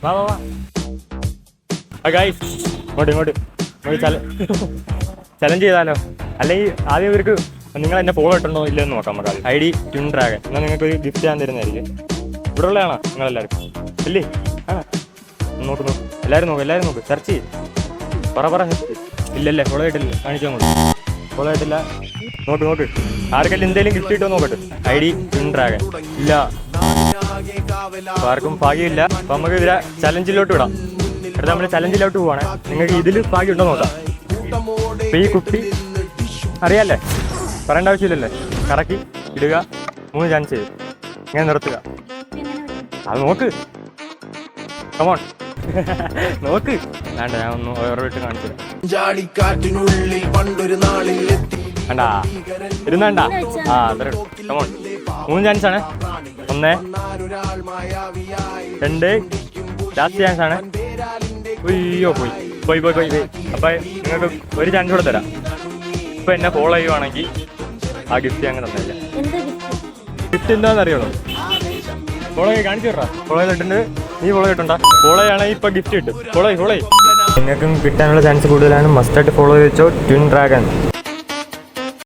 വാ വാ വാ ഗൈസ്, ഇങ്ങോട്ട് ചലഞ്ച് ചെയ്താലോ? അല്ലെങ്കിൽ ആദ്യം ഇവർക്ക് നിങ്ങൾ എന്നെ ഫോളോ ഇട്ടുണ്ടോ ഇല്ലെന്ന് നോക്കാം. നമുക്ക് ID ട്വിൻ ഡ്രാഗൺ. എന്നാൽ നിങ്ങൾക്ക് ഒരു ഗിഫ്റ്റ് ഞാൻ തരുന്നതായിരിക്കും. ഇവിടെ ഉള്ളതാണോ നിങ്ങളെല്ലാവരും? ഇല്ലേ? ആ നോക്ക് എല്ലാവരും നോക്ക് സെർച്ച് ചെയ്യും. പറ ഇല്ലല്ലേ? ഫോളോ ആയിട്ടില്ല. കാണിച്ചു അങ്ങോട്ട്. ഫോളോ ആയിട്ടില്ല. നോക്ക് ആർക്കെല്ലാം എന്തെങ്കിലും ഗിഫ്റ്റ് കിട്ടുമോ നോക്കട്ടെ. ID ട്വിൻ ഡ്രാഗൺ ഇല്ല, ആർക്കും ഭാഗ്യമില്ല. അപ്പൊ നമുക്ക് ഇതിലെ ചലഞ്ചിലോട്ട് വിടാം. അടുത്ത നമ്മൾ ചലഞ്ചിലോട്ട് പോവാണ്. നിങ്ങൾക്ക് ഇതിൽ ഭാഗ്യം ഉണ്ടോ നോക്കാം. അപ്പൊ ഈ കുട്ടി അറിയാല്ലേ, പറയേണ്ട ആവശ്യമില്ലല്ലേ. കറക്കി ഇടുക, 3 ചാൻസ് ചെയ്ത് ഇങ്ങനെ നിർത്തുക. അത് നോക്ക്, കമോൺ നോക്ക്. വേണ്ട, ഞാൻ ഒന്ന് ഓരോട്ട് കാണിച്ചു വേണ്ടാ ഇരുന്നണ്ട. ആ അത്ര കമോൺ. 3 ചാൻസ് ആണ്. 1 2 ലാസ്റ്റ് ചാൻസ് ആണ്. അയ്യോ പോയി. അപ്പൊ നിങ്ങൾക്ക് ഒരു ചാൻസ് കൂടെ തരാം. ഇപ്പൊ എന്നെ ഫോളോ ചെയ്യുവാണെങ്കിൽ ആ ഗിഫ്റ്റ് അങ്ങനെ തന്നില്ല. ഗിഫ്റ്റ് എന്താണെന്ന് അറിയണോ? ഫോളോ കാണിച്ചു വിടാ. ഫോളോ ചെയ്തിട്ടുണ്ട്. നീ ഫോളോ ചെയ്തിട്ടുണ്ടോ? ഫോളോ ആണെങ്കിൽ ഇപ്പൊ ഗിഫ്റ്റ് കിട്ടും. ഫോളോ നിങ്ങൾക്കും കിട്ടാനുള്ള ചാൻസ് കൂടുതലാണ്. മസ്റ്റായിട്ട് ഫോളോ ചെയ്ത് വെച്ചോ ട്വിൻ ഡ്രാഗൺ.